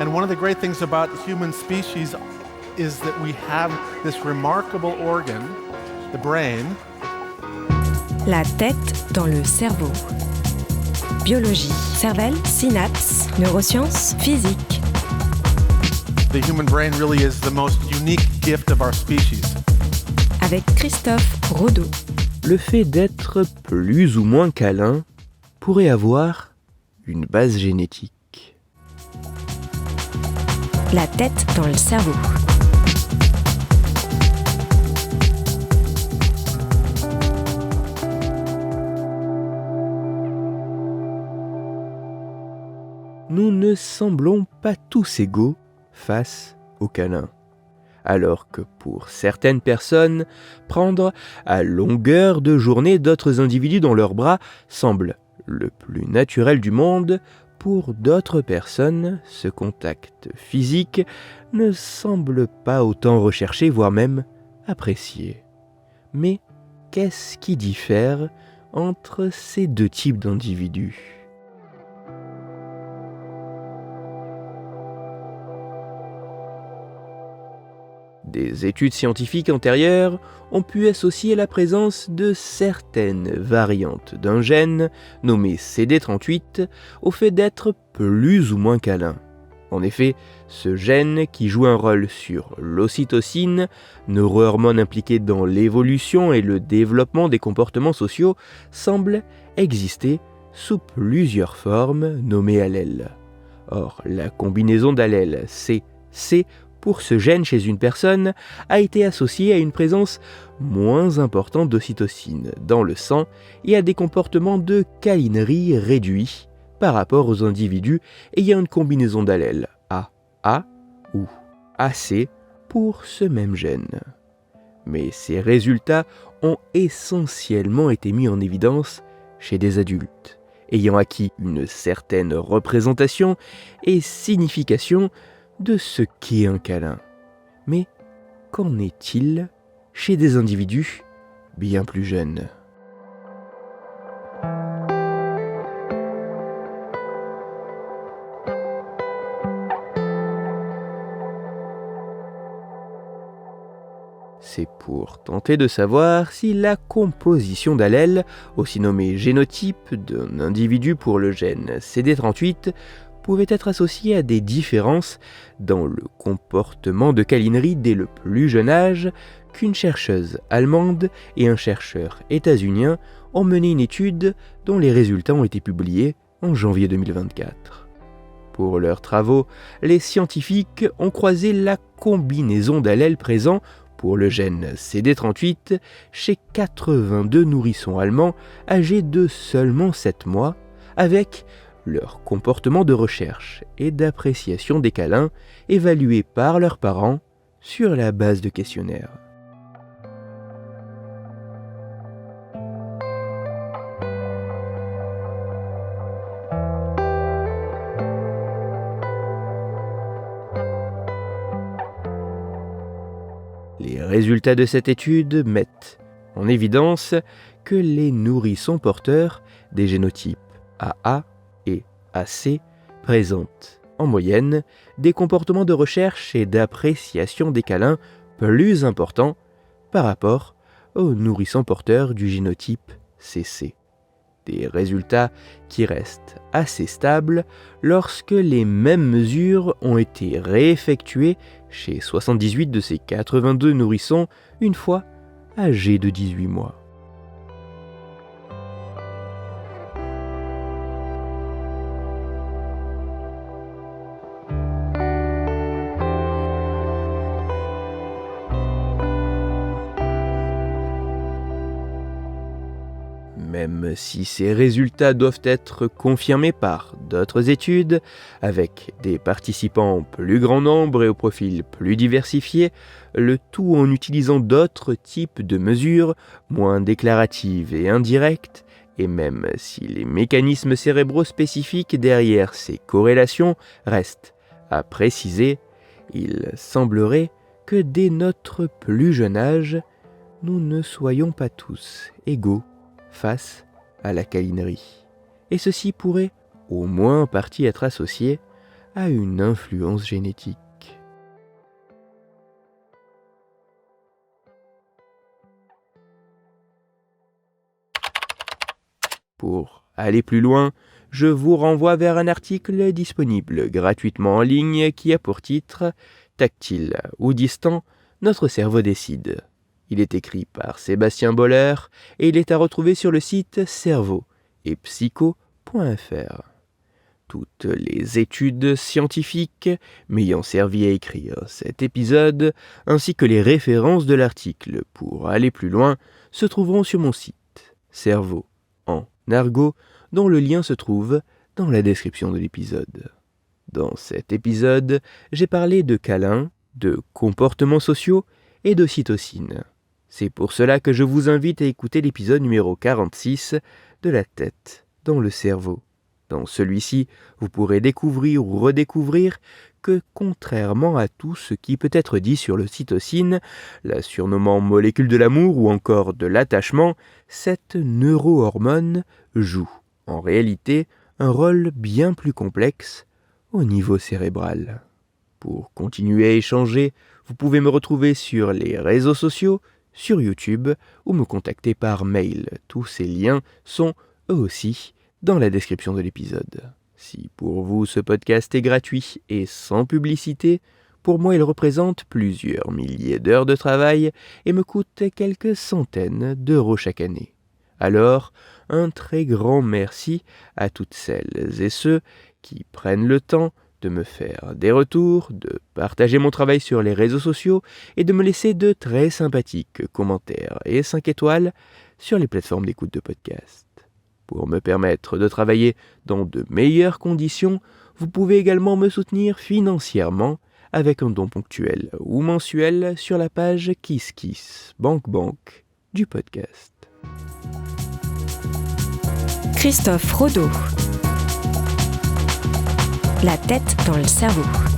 And one of the great things about human species is that we have this remarkable organ, the brain. La tête dans le cerveau. Biologie, cervelle, synapses, neurosciences, physique. The human brain really is the most unique gift of our species. Avec Christophe Rodeau. Le fait d'être plus ou moins câlin pourrait avoir une base génétique. La tête dans le cerveau. Nous ne semblons pas tous égaux face au câlin. Alors que pour certaines personnes, prendre à longueur de journée d'autres individus dans leurs bras semble le plus naturel du monde, pour d'autres personnes, ce contact physique ne semble pas autant recherché, voire même apprécié. Mais qu'est-ce qui diffère entre ces deux types d'individus ? Des études scientifiques antérieures ont pu associer la présence de certaines variantes d'un gène, nommé CD38, au fait d'être plus ou moins câlin. En effet, ce gène, qui joue un rôle sur l'ocytocine, neurohormone impliquée dans l'évolution et le développement des comportements sociaux, semble exister sous plusieurs formes nommées allèles. Or, la combinaison d'allèles CC pour ce gène chez une personne a été associée à une présence moins importante d'ocytocine dans le sang et à des comportements de câlinerie réduits par rapport aux individus ayant une combinaison d'allèles AA ou AC pour ce même gène. Mais ces résultats ont essentiellement été mis en évidence chez des adultes, ayant acquis une certaine représentation et signification de ce qu'est un câlin. Mais qu'en est-il chez des individus bien plus jeunes ? C'est pour tenter de savoir si la composition d'allèles, aussi nommée génotype, d'un individu pour le gène CD38, pouvait être associée à des différences dans le comportement de câlinerie dès le plus jeune âge qu'une chercheuse allemande et un chercheur états-unien ont mené une étude dont les résultats ont été publiés en janvier 2024. Pour leurs travaux, les scientifiques ont croisé la combinaison d'allèles présents pour le gène CD38 chez 82 nourrissons allemands âgés de seulement 7 mois avec leur comportement de recherche et d'appréciation des câlins évalués par leurs parents sur la base de questionnaires. Les résultats de cette étude mettent en évidence que les nourrissons porteurs des génotypes AA et AC présentent en moyenne des comportements de recherche et d'appréciation des câlins plus importants par rapport aux nourrissons porteurs du génotype CC. Des résultats qui restent assez stables lorsque les mêmes mesures ont été réeffectuées chez 78 de ces 82 nourrissons une fois âgés de 18 mois. Même si ces résultats doivent être confirmés par d'autres études, avec des participants en plus grand nombre et au profil plus diversifié, le tout en utilisant d'autres types de mesures, moins déclaratives et indirectes, et même si les mécanismes cérébraux spécifiques derrière ces corrélations restent à préciser, il semblerait que dès notre plus jeune âge, nous ne soyons pas tous égaux face à la câlinerie. Et ceci pourrait au moins en partie être associé a une influence génétique. Pour aller plus loin, je vous renvoie vers un article disponible gratuitement en ligne qui a pour titre « Tactile ou distant, notre cerveau décide ». Il est écrit par Sébastien Boller et il est à retrouver sur le site cerveau et psycho.fr. Toutes les études scientifiques m'ayant servi à écrire cet épisode, ainsi que les références de l'article pour aller plus loin, se trouveront sur mon site, Cerveau en argot, dont le lien se trouve dans la description de l'épisode. Dans cet épisode, j'ai parlé de câlins, de comportements sociaux et d'ocytocine. C'est pour cela que je vous invite à écouter l'épisode numéro 46 de La tête dans le cerveau. Dans celui-ci, vous pourrez découvrir ou redécouvrir que, contrairement à tout ce qui peut être dit sur l'ocytocine, la surnommant molécule de l'amour ou encore de l'attachement, cette neurohormone joue, en réalité, un rôle bien plus complexe au niveau cérébral. Pour continuer à échanger, vous pouvez me retrouver sur les réseaux sociaux, sur YouTube ou me contacter par mail. Tous ces liens sont, eux aussi, dans la description de l'épisode. Si pour vous ce podcast est gratuit et sans publicité, pour moi il représente plusieurs milliers d'heures de travail et me coûte quelques centaines d'euros chaque année. Alors, un très grand merci à toutes celles et ceux qui prennent le temps de me faire des retours, de partager mon travail sur les réseaux sociaux et de me laisser de très sympathiques commentaires et 5 étoiles sur les plateformes d'écoute de podcast. Pour me permettre de travailler dans de meilleures conditions, vous pouvez également me soutenir financièrement avec un don ponctuel ou mensuel sur la page KissKissBankBank du podcast. Christophe Rodeau. La tête dans le cerveau.